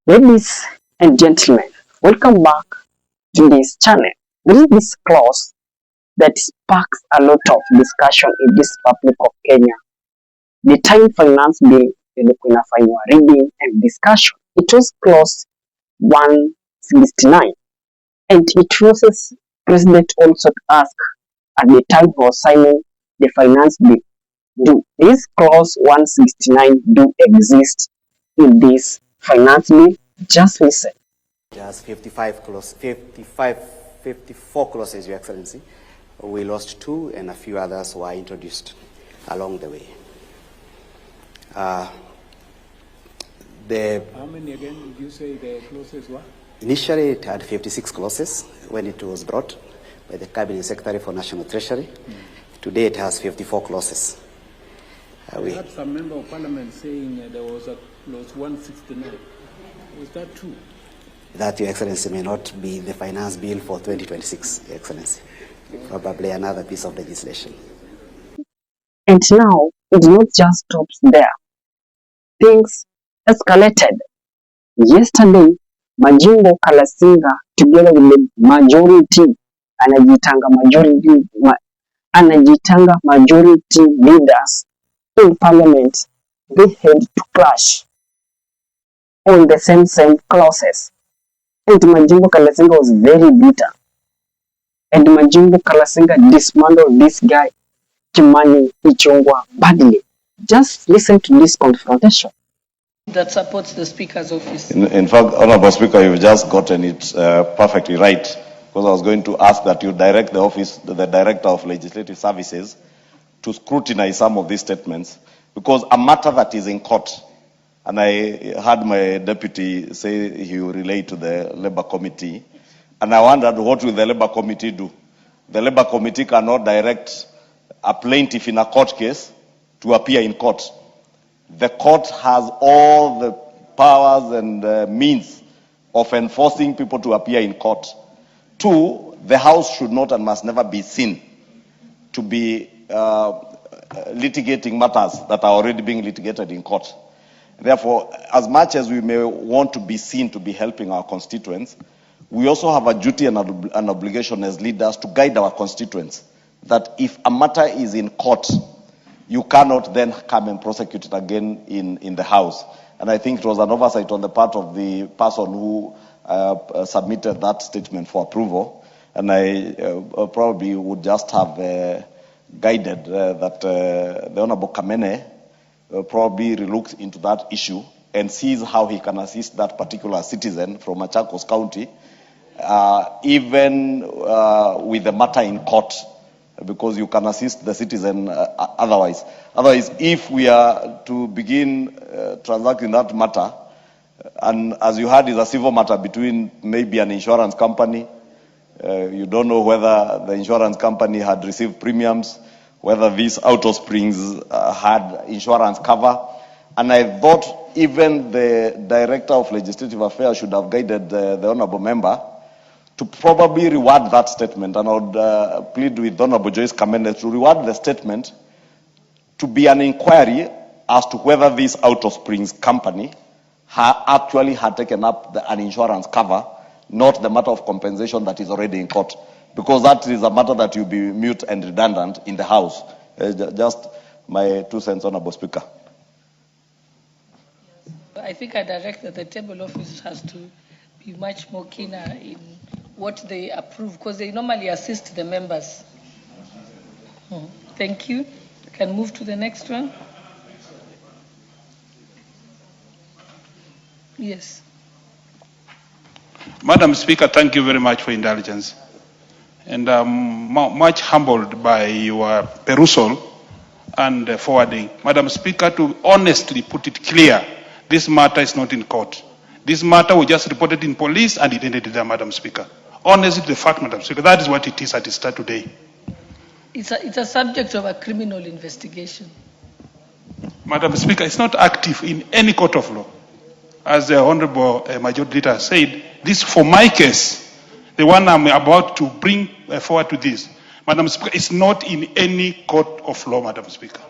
Ladies and gentlemen, welcome back to this channel. There is this clause that sparks a lot of discussion in this Republic of Kenya. The time finance bill ilikuwa inafanywa reading and discussion. It was clause 169 and it forces President also to ask at the time he was signing the finance bill, do this clause 169 do exist in this finance bill? Just listen. It has 54 clauses, Your Excellency. We lost 2 and a few others were introduced along the way. How many again did you say the clauses were? Initially, it had 56 clauses when it was brought by the Cabinet Secretary for National Treasury. Today, it has 54 clauses. We had some member of parliament saying there was a clause 169. Was that true? That, Your Excellency, may not be the finance bill for 2026, Your Excellency. Probably another piece of legislation. And now, it not just stops there. Things escalated. Yesterday, Majimbo Kalasinga'S, together with the majority, anajitanga majority leaders in parliament, they had to clash on the same clauses. And Majimbo Kalasinga'S was very bitter. And Majimbo Kalasinga'S dismantled this guy, Kimani, Ichung'Wah, badly. Just listen to this confrontation. That supports the Speaker's office. In fact, Honorable Speaker, you've just gotten it perfectly right, because I was going to ask that you direct the office, the Director of Legislative Services, to scrutinize some of these statements, because a matter that is in court, and I heard my deputy say he will relate to the Labour Committee, and I wondered, what will the Labour Committee do? The Labour Committee cannot direct a plaintiff in a court case to appear in court. The court has all the powers and means of enforcing people to appear in court. 2, the House should not and must never be seen to be litigating matters that are already being litigated in court. Therefore, as much as we may want to be seen to be helping our constituents, we also have a duty and an obligation as leaders to guide our constituents, that if a matter is in court, you cannot then come and prosecute it again in the House. And I think it was an oversight on the part of the person who submitted that statement for approval. And I probably would just have guided that the Honorable Kamene probably relooks into that issue and sees how he can assist that particular citizen from Machakos County, even with the matter in court, because you can assist the citizen otherwise. Otherwise, if we are to begin transacting that matter, and as you heard, is a civil matter between maybe an insurance company, you don't know whether the insurance company had received premiums, whether these auto springs had insurance cover. And I thought even the Director of Legislative Affairs should have guided the Honourable Member to probably reward that statement. And I would plead with Honourable Joyce Kamene to reward the statement to be an inquiry as to whether this Auto Springs company actually had taken up an insurance cover, not the matter of compensation that is already in court. Because that is a matter that will be mute and redundant in the House. Just my 2 cents, Honourable Speaker. I think I direct that the table office has to be much more keener in what they approve, because they normally assist the members. Thank you. We can move to the next one. Yes. Madam Speaker, thank you very much for indulgence. And I'm much humbled by your perusal and forwarding. Madam Speaker, to honestly put it clear, this matter is not in court. This matter was just reported in police and it ended there, Madam Speaker. Honestly, the fact, Madam Speaker, that is what it is at the start today. It's a subject of a criminal investigation. Madam Speaker, it's not active in any court of law. As the Honorable Majority Leader said, this for my case, the one I'm about to bring forward to this, Madam Speaker, is not in any court of law, Madam Speaker.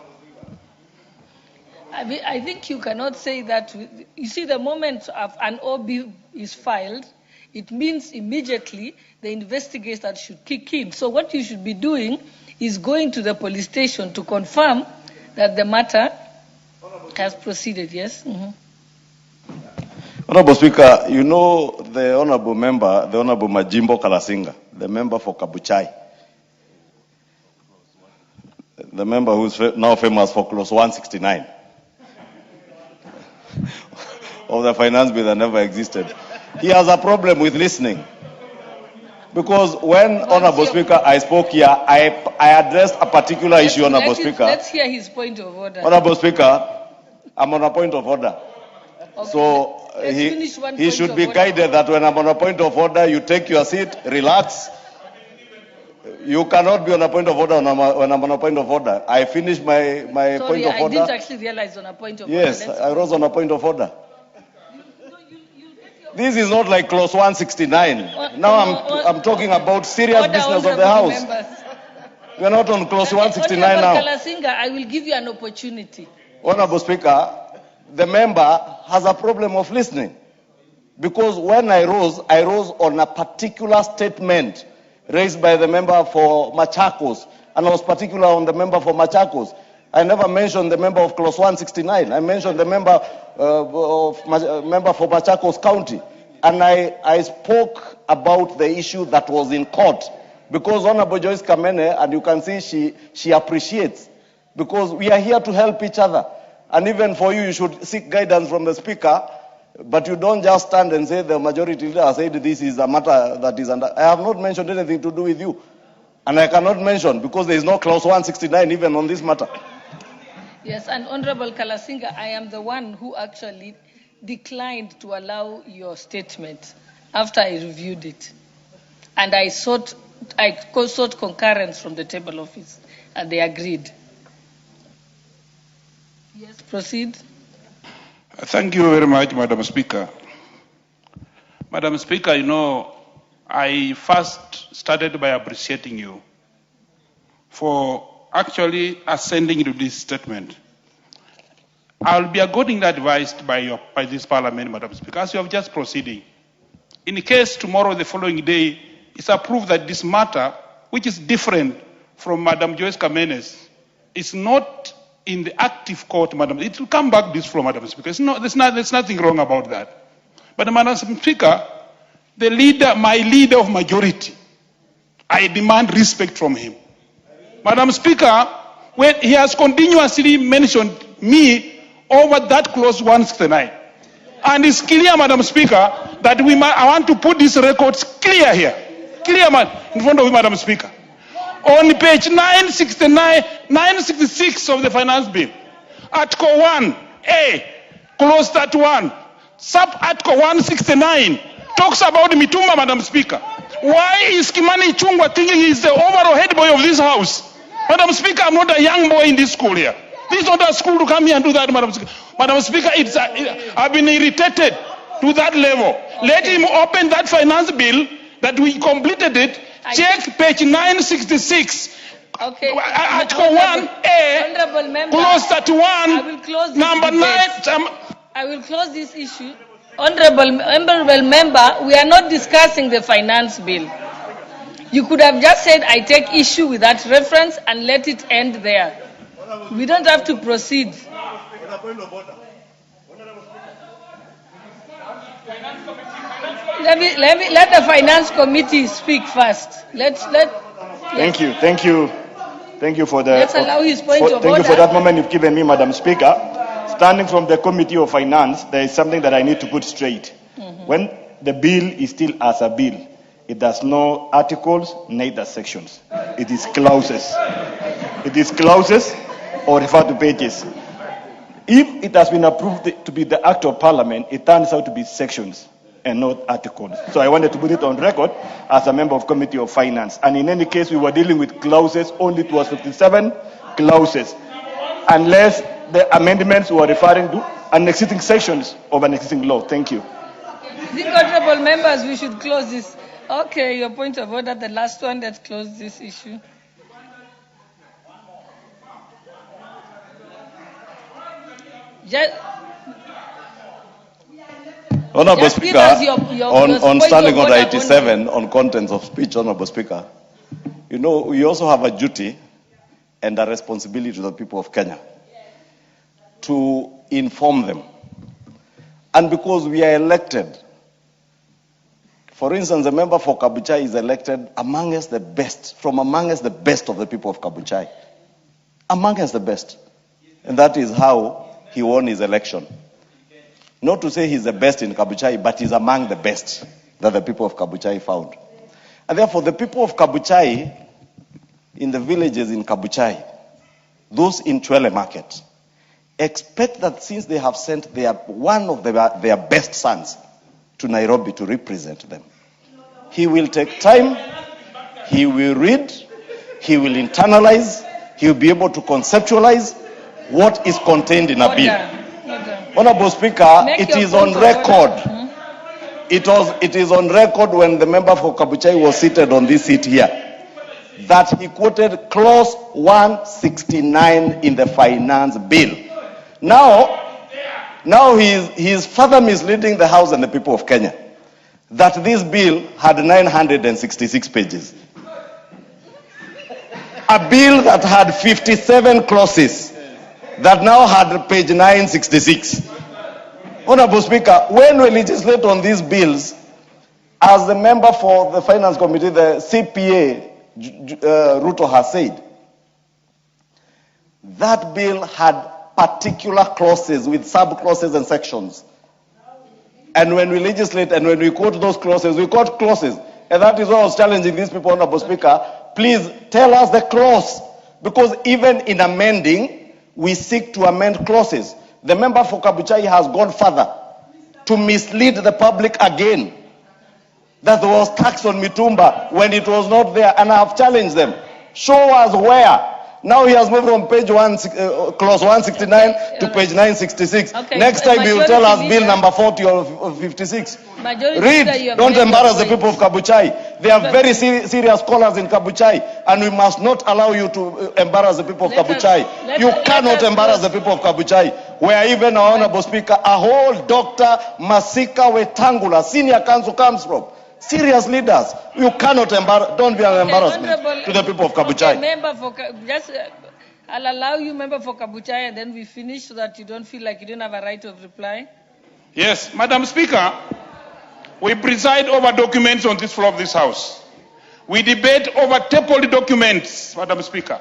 I think you cannot say that. You see, the moment an OB is filed, it means immediately the investigator should kick in. So what you should be doing is going to the police station to confirm that the matter has proceeded. Yes? Mm-hmm. Honorable Speaker, you know the Honorable Member, the Honorable Majimbo Kalasinga'S, the member for Kabuchai, the member who's now famous for Clause 169 of the finance bill that never existed. He has a problem with listening. Because when, Honorable Speaker, I spoke here, I addressed a particular issue, Honorable Speaker. Let's hear his point of order. Honorable Speaker, I'm on a point of order. Okay, So he should be guided that when I'm on a point of order, you take your seat, relax. You cannot be on a point of order when I'm on a point of order. I finished my point of order. I didn't actually realize on a point of order. Yes, I was on a point of order. This is not like Clause 169. Now I'm talking about serious business of the House. We are not on Clause 169 now. Kalasinga'S, I will give you an opportunity. Honorable Speaker, the member has a problem of listening. Because when I rose on a particular statement raised by the member for Machakos, and I was particular on the member for Machakos. I never mentioned the member of Clause 169. I mentioned the member member for Machakos County. And I spoke about the issue that was in court. Because Honorable Joyce Kamene, and you can see she appreciates. Because we are here to help each other. And even for you, you should seek guidance from the Speaker. But you don't just stand and say the majority leader said this is a matter that is under. I have not mentioned anything to do with you. And I cannot mention because there is no Clause 169 even on this matter. Yes, and Honorable Kalasinga'S, I am the one who actually declined to allow your statement after I reviewed it. And I sought concurrence from the table office, and they agreed. Yes, proceed. Thank you very much, Madam Speaker. Madam Speaker, you know, I first started by appreciating you for actually ascending to this statement. I'll be accordingly advised by this Parliament, Madam Speaker, as you have just proceeding. In case tomorrow, the following day, it's approved that this matter, which is different from Madam Joyce Kamene's, is not in the active court, Madam. It will come back this floor, Madam Speaker. There's nothing wrong about that. But Madam Speaker, my leader of majority, I demand respect from him. Madam Speaker, when he has continuously mentioned me over that Clause 169. And it's clear, Madam Speaker, that I want to put these records clear here. Clear, in front of you, Madam Speaker. On page 966 of the finance bill, Article 1A, Clause 31, Sub-Article 169, talks about Mitumba, Madam Speaker. Why is Kimani Ichung'Wah thinking he's the overall head boy of this house? Madam Speaker, I'm not a young boy in this school here. This is not a school to come here and do that, Madam Speaker. Madam Speaker, I've been irritated to that level. Let him open that finance bill that we completed it. Check page 966. Okay. Article 1A, Clause 31, number 9. I will close this issue. Honorable member, we are not discussing the finance bill. You could have just said, I take issue with that reference and let it end there. We don't have to proceed. Let the finance committee speak first. Thank you for the. Let's allow his point of order. Thank you for that moment you've given me, Madam Speaker. Standing from the Committee of Finance, there is something that I need to put straight. When the bill is still as a bill, it does no articles, neither sections. It is clauses. It is clauses or refer to pages. If it has been approved to be the Act of Parliament, it turns out to be sections and not articles. So I wanted to put it on record as a member of Committee of Finance. And in any case, we were dealing with clauses, only it was 57 clauses. Unless the amendments were referring to an existing sections of an existing law. Thank you. I think, honorable members, we should close this. Okay, your point of order, the last one, let's close this issue. Honorable Speaker, on standing order 87 on contents of speech, Honorable Speaker, you know, we also have a duty and a responsibility to the people of Kenya to inform them. And because we are elected, for instance, a member for Kabuchai is elected amongst the best, from amongst the best of the people of Kabuchai. Amongst the best. And that is how he won his election. Not to say he's the best in Kabuchai, but he's among the best that the people of Kabuchai found. And therefore, the people of Kabuchai, in the villages in Kabuchai, those in Chwele Market, expect that since they have sent one of their best sons to Nairobi to represent them, he will take time, he will read, he will internalize, he will be able to conceptualize what is contained in a bill. Honorable Speaker, it is on record. It is on record when the member for Kabuchai was seated on this seat here, that he quoted clause 169 in the finance bill. Now he is further misleading the House and the people of Kenya that this bill had 966 pages. A bill that had 57 clauses that now had page 966. Honorable Speaker, when we legislate on these bills, as the member for the Finance Committee, the CPA, Ruto has said, that bill had particular clauses with sub-clauses and sections. And when we legislate and when we quote those clauses, we quote clauses. And that is why I was challenging these people, Honorable Speaker, please tell us the clause. Because even in amending, we seek to amend clauses. The member for Kabuchai has gone further to mislead the public again that there was tax on mitumba when it was not there, and I have challenged them. Show us where. Now he has moved from page clause 169 to page 966. Okay. Next time he will tell us bill number 40 or 56. Read. Don't embarrass the people of Kabuchai. They are very serious scholars in Kabuchai, and we must not allow you to embarrass the people of Kabuchai. You cannot embarrass the people of Kabuchai. Where even our Honorable Speaker, a whole Dr. Masika Wetangula, senior counsel, comes from. Serious leaders. You cannot don't be an embarrassment to the people of Kabuchai. I'll allow you, member for Kabuchai, and then we finish so that you don't feel like you don't have a right of reply. Yes, Madam Speaker, we preside over documents on this floor of this House. We debate over tabled documents, Madam Speaker.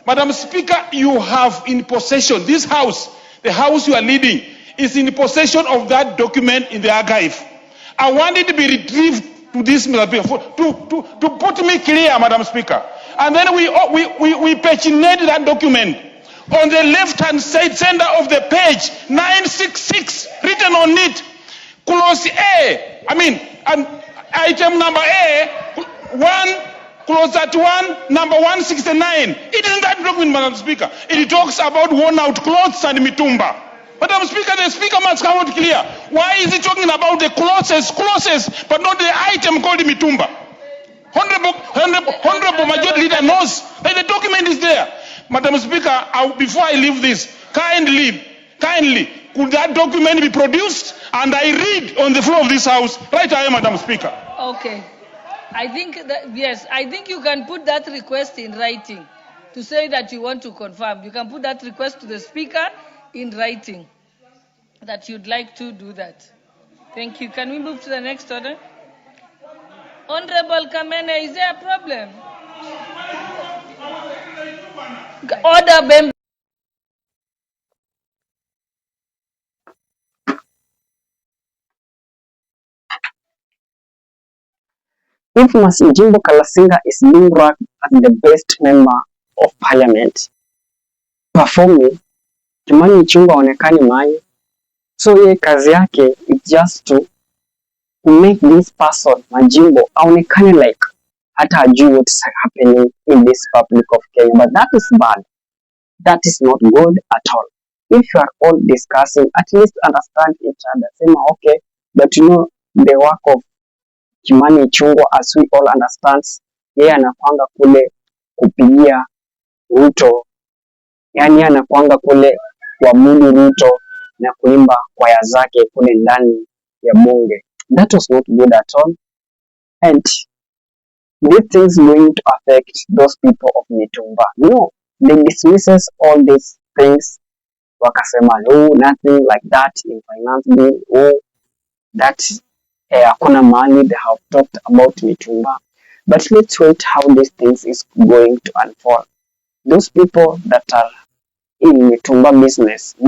Madam Speaker, you have in possession, this House, the House you are leading, is in possession of that document in the archive. I want it to be retrieved to this, to put me clear, Madam Speaker. And then we paginate that document. On the left-hand side center of the page, 966, written on it, clause A, item number A, clause 1, number 169. It is in that document, Madam Speaker. It talks about worn-out clothes and mitumba. Madam Speaker, the Speaker must come out clear. Why is he talking about the clauses, but not the item called mitumba? Honorable Majority Leader knows that the document is there. Madam Speaker, before I leave this, kindly, could that document be produced and I read on the floor of this House? Right away, Madam Speaker. Okay. I think you can put that request in writing to say that you want to confirm. You can put that request to the Speaker in writing that you'd like to do that. Thank you. Can we move to the next order? Honorable Kamene, is there a problem? Order, member. If Majimbo Kalasinga'S is being ranked as the best member of parliament performing, Kimani Ichung'Wah haonekani mahali. So yeye kazi yake is just to make this person Majimbo haonekane like hata ajui what is happening in this public of Kenya. But that is bad. That is not good at all. If you are all discussing, at least understand each other. Say, okay, but you know the work of Kimani Ichung'Wah, as we all understand, yeye anakwanga kule kupigia Ruto, yani anakwanga kule kuamudu Ruto, na kuimba kwaya zake kule ndani ya bunge. That was not good at all, and these things going to affect those people of Mitumba. No, they dismisses all these things, wakasema oh, nothing like that in finance bill, oh, that hakuna mahali they have talked about Mitumba. But let's wait how these things is going to unfold. Those people that are in Mitumba business uh,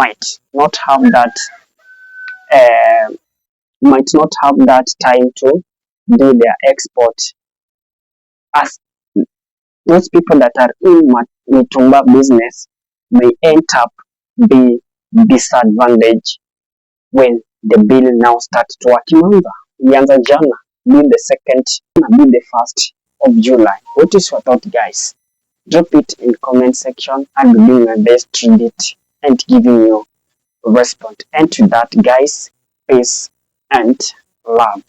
might not have that time to do their export, as those people that are in Mitumba business may end up be disadvantaged when the bill now starts to work. Ilianza jana, be the second, be the 1st of July. What is your thought, guys? Drop it in comment section. I'll be doing my best to read it and giving you a response. And to that, guys, peace and love.